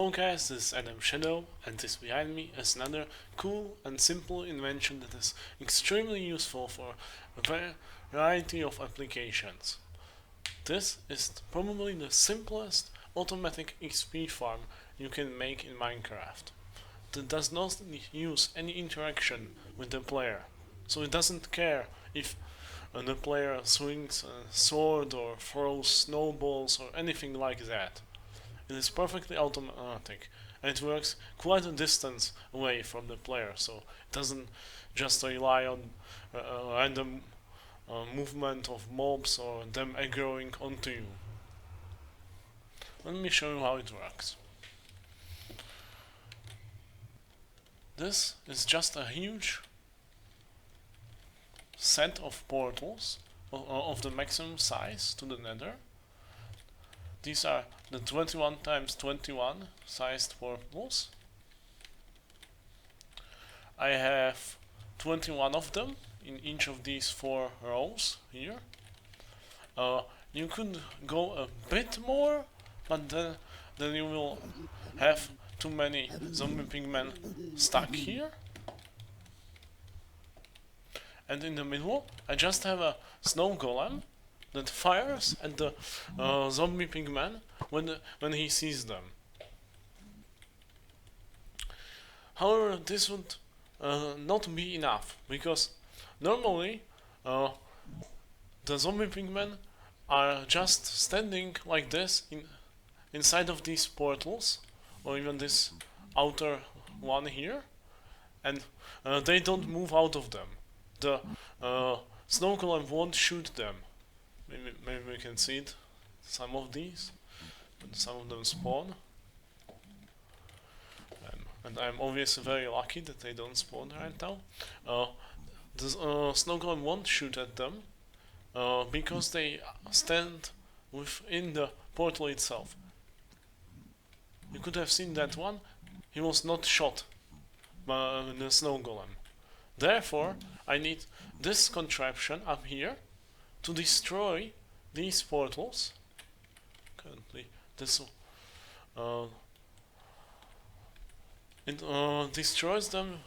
Hello guys, this is Adam Shadow, and this behind me is another cool and simple invention that is extremely useful for a variety of applications. This is probably the simplest automatic XP farm you can make in Minecraft. That does not use any interaction with the player, so it doesn't care if the player swings a sword or throws snowballs or anything like that. It is perfectly automatic, and it works quite a distance away from the player, so it doesn't just rely on random movement of mobs or them aggroing onto you. Let me show you how it works. This is just a huge set of portals of the maximum size to the nether. These are the 21 times 21 sized portals. I have 21 of them in each of these 4 rows here. You could go a bit more, but then you will have too many zombie pigmen stuck here. And in the middle, I just have a snow golem that fires at the zombie pigman when he sees them. However, this would not be enough, because normally the zombie pigmen are just standing like this inside of these portals, or even this outer one here, and they don't move out of them. The snow golem won't shoot them. Maybe we can see it. Some of these, and some of them spawn. And I'm obviously very lucky that they don't spawn right now. The snow golem won't shoot at them because they stand within the portal itself. You could have seen that one. He was not shot by the snow golem. Therefore, I need this contraption up here to destroy these portals. Currently, this it destroys them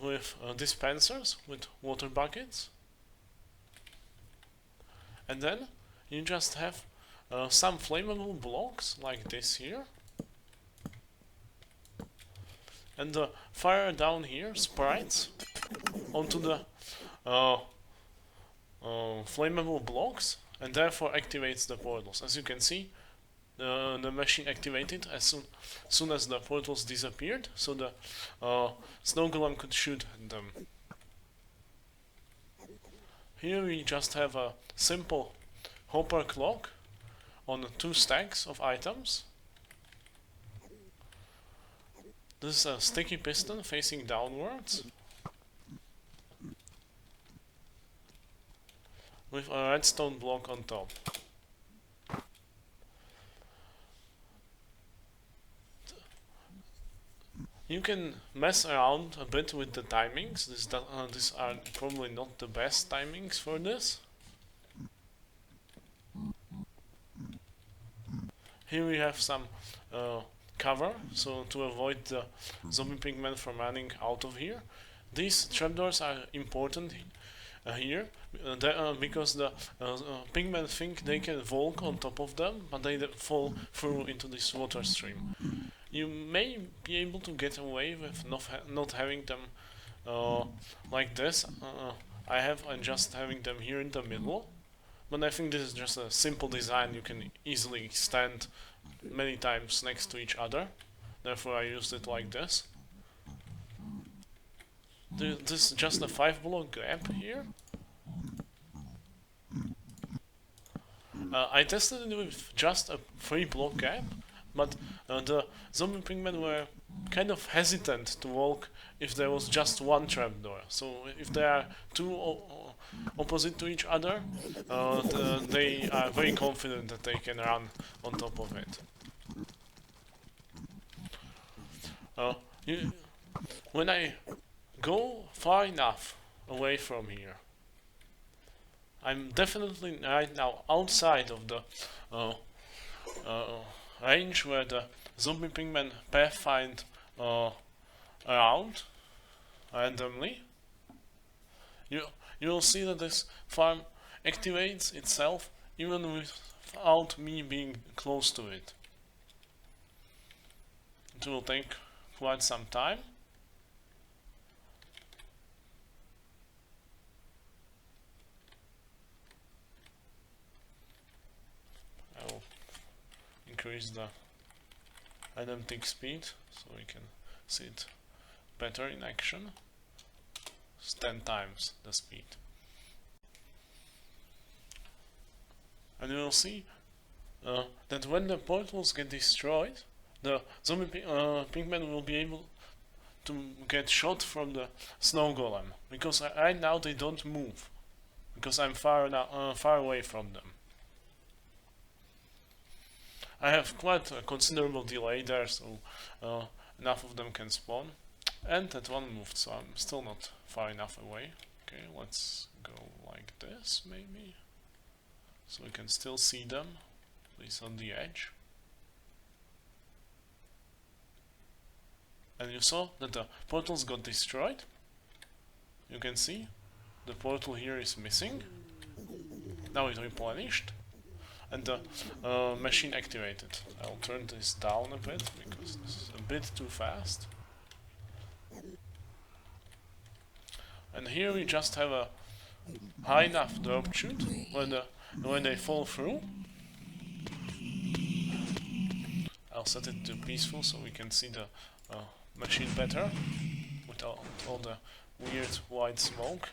with dispensers, with water buckets, and then you just have some flammable blocks like this here, and the fire down here sprites onto the flammable blocks, and therefore activates the portals. As you can see, the machine activated as soon as the portals disappeared, so the snow golem could shoot at them. Here we just have a simple hopper clock on 2 stacks of items. This is a sticky piston facing downwards, with a redstone block on top. You can mess around a bit with the timings. These are probably not the best timings for this. Here we have some cover, so to avoid the zombie pigmen from running out of here. These trapdoors are important here, because the pigmen think they can walk on top of them, but they fall through into this water stream. You may be able to get away with not having them like this. I'm just having them here in the middle, but I think this is just a simple design you can easily extend many times next to each other. Therefore I used it like this. This is just a 5-block gap here. I tested it with just a 3-block gap, but the zombie pigmen were kind of hesitant to walk if there was just one trapdoor. So if there are 2 opposite to each other, they are very confident that they can run on top of it. When I go far enough away from here, I'm definitely right now outside of the range where the zombie pigmen pathfind around randomly, you'll see that this farm activates itself even without me being close to it. It will take quite some time. I will increase the item tick speed so we can see it better in action. It's 10 times the speed. And you will see that when the portals get destroyed, the zombie pigmen will be able to get shot from the snow golem, because right now they don't move, because I'm far away from them. I have quite a considerable delay there, so enough of them can spawn. And that one moved, so I'm still not far enough away. Okay, let's go like this, maybe, so we can still see them, at least on the edge. And you saw that the portals got destroyed. You can see the portal here is missing. Now it replenished, and the machine activated. I'll turn this down a bit because this is a bit too fast. And here we just have a high enough drop shoot when they fall through. I'll set it to peaceful so we can see the machine better without all the weird white smoke.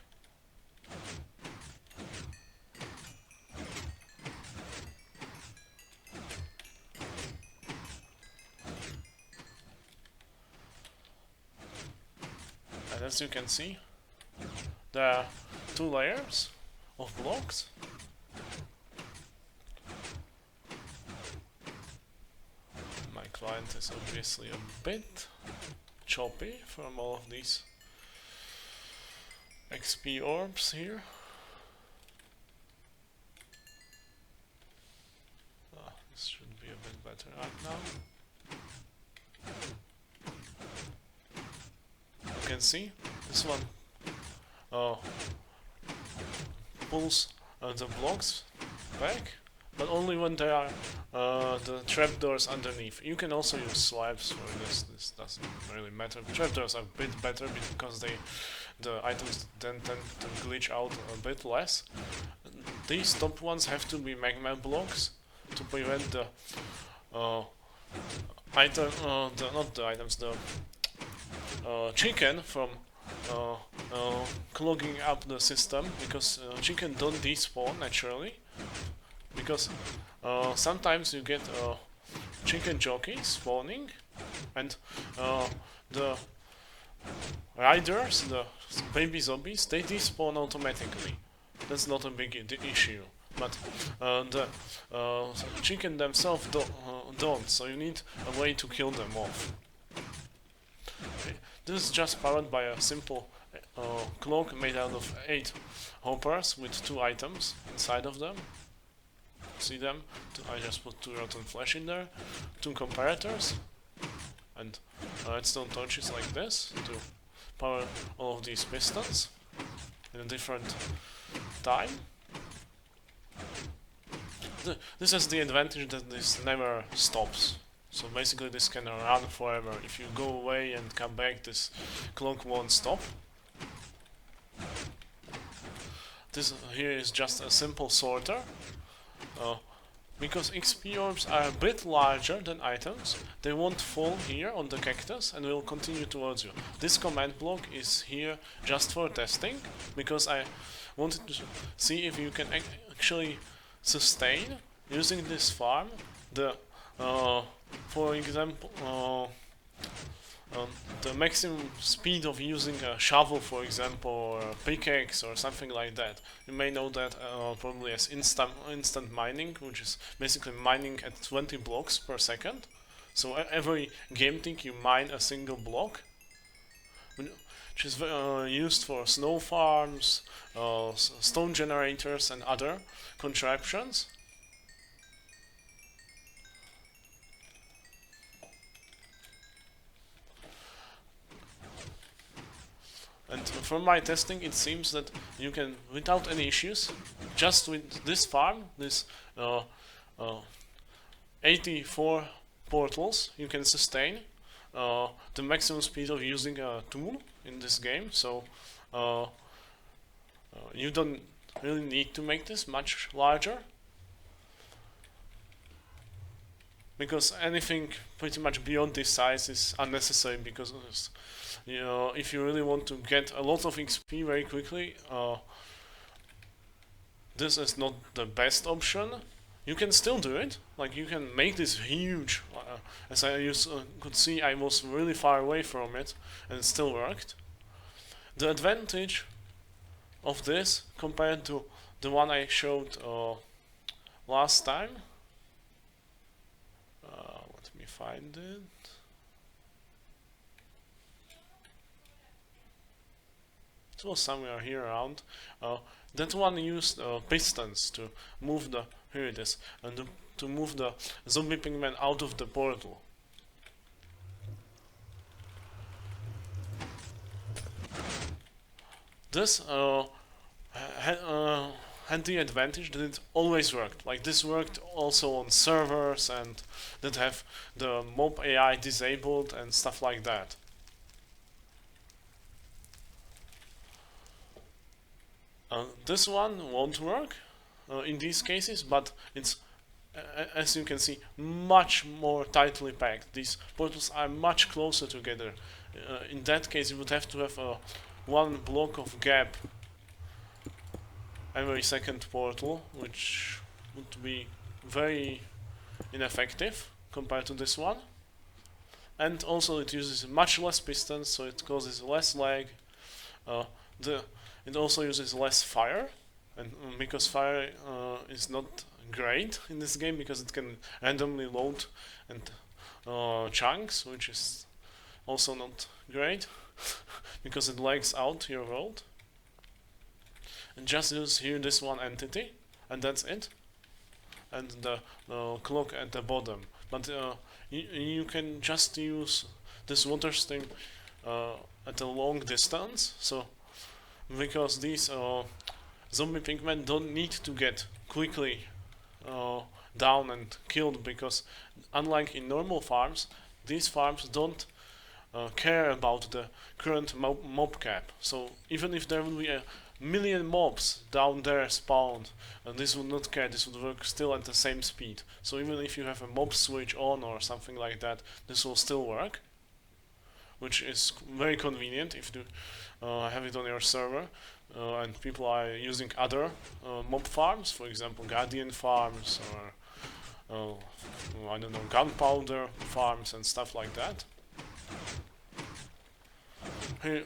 And as you can see, there are 2 layers of blocks. My client is obviously a bit choppy from all of these XP orbs here. This should be a bit better right now. You can see this one pulls the blocks back, but only when there are the trapdoors underneath. You can also use slabs for this. This doesn't really matter. Trapdoors are a bit better because the items then tend to glitch out a bit less. These top ones have to be magma blocks to prevent the chicken from clogging up the system, because chicken don't despawn naturally, because sometimes you get chicken jockeys spawning, and the riders, the baby zombies, they despawn automatically. That's not a big issue, but the chicken themselves don't, so you need a way to kill them off. Okay. This is just powered by a simple cloak made out of 8 hoppers with 2 items inside of them. See them? I just put 2 rotten flesh in there, 2 comparators, and redstone torches like this to power all of these pistons in a different time. This has the advantage that this never stops. So basically this can run forever. If you go away and come back, this clock won't stop. This here is just a simple sorter. Because XP orbs are a bit larger than items, they won't fall here on the cactus and will continue towards you. This command block is here just for testing, because I wanted to see if you can actually sustain using this farm the for example the maximum speed of using a shovel, for example, or a pickaxe or something like that. You may know that probably as instant mining, which is basically mining at 20 blocks per second. So every game tick you mine a single block, which is used for snow farms, stone generators and other contraptions. from my testing, it seems that you can, without any issues, just with this farm, this 84 portals, you can sustain the maximum speed of using a tool in this game. So you don't really need to make this much larger, because anything pretty much beyond this size is unnecessary, because if you really want to get a lot of XP very quickly, this is not the best option. You can still do it, like you can make this huge, as I could see I was really far away from it and it still worked. The advantage of this compared to the one I showed last time, let me find it. It was somewhere here around. That one used pistons to move the, here it is, and to move the zombie pigman out of the portal. This had the advantage that it always worked. Like this worked also on servers and that have the mob AI disabled and stuff like that. This one won't work in these cases, but it's, as you can see, much more tightly packed. These portals are much closer together. In that case, you would have to have one block of gap every second portal, which would be very ineffective compared to this one. And also it uses much less pistons, so it causes less lag. It also uses less fire, and because fire is not great in this game, because it can randomly load and chunks, which is also not great because it lags out your world. And just use here this one entity, and that's it, and the clock at the bottom. But you can just use this water stream at a long distance, so because these zombie pigmen don't need to get quickly down and killed, because unlike in normal farms, these farms don't care about the current mob cap. So even if there would be a million mobs down there spawned, and this would not care, this would work still at the same speed. So even if you have a mob switch on or something like that, this will still work, which is very convenient if you have it on your server and people are using other mob farms, for example guardian farms or I don't know, gunpowder farms and stuff like that. Here,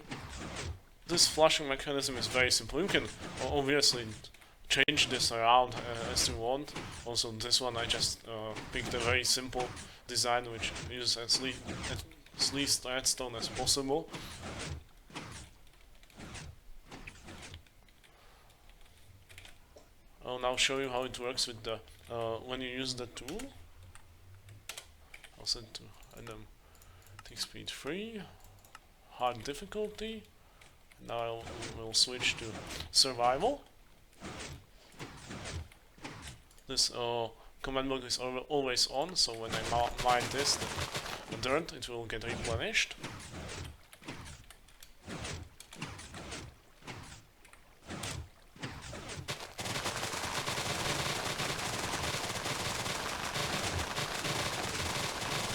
this flushing mechanism is very simple. You can obviously change this around as you want. Also this one I just picked a very simple design which uses as least redstone as possible. I'll now show you how it works with the when you use the tool. I'll set to random tick speed 3, hard difficulty. Now we'll switch to survival. This command block is always on, so when I mine this, the dirt, it will get replenished.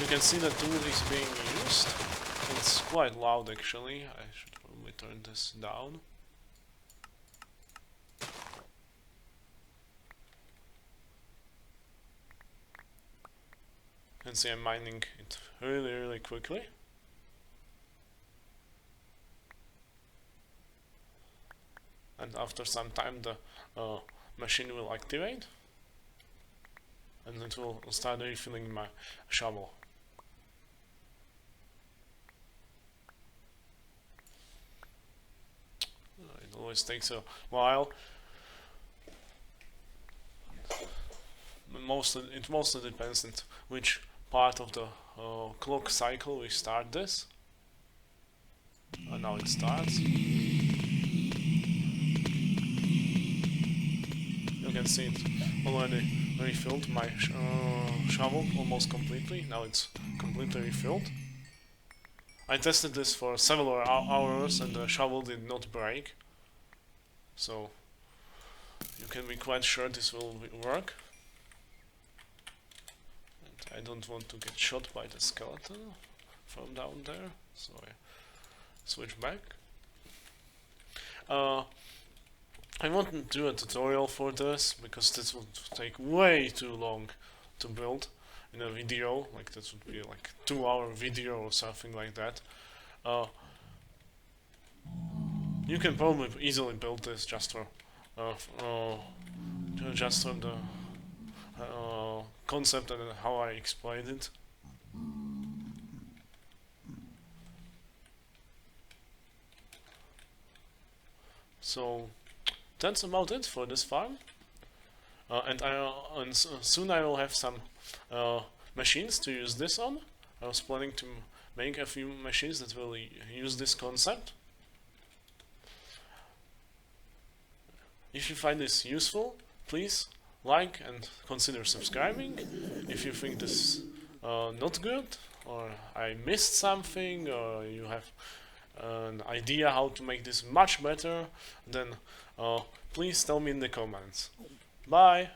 You can see the tool is being used. It's quite loud actually. I should probably turn this down. You can see I'm mining it really quickly. And after some time the machine will activate and it will start refilling my shovel. It always takes a while. It mostly depends on which part of the clock cycle we start this. And now it starts. You can see it already refilled my shovel almost completely. Now it's completely refilled. I tested this for several hours and the shovel did not break. So you can be quite sure this will work. And I don't want to get shot by the skeleton from down there, so I switch back. I won't do a tutorial for this because this would take way too long to build in a video. Like this would be like 2-hour video or something like that. You can probably easily build this just for the concept and how I explained it. So that's about it for this farm, and soon I will have some machines to use this on. I was planning to make a few machines that will use this concept. If you find this useful, please like and consider subscribing. If you think this not good, or I missed something, or you have an idea how to make this much better, then please tell me in the comments. Bye!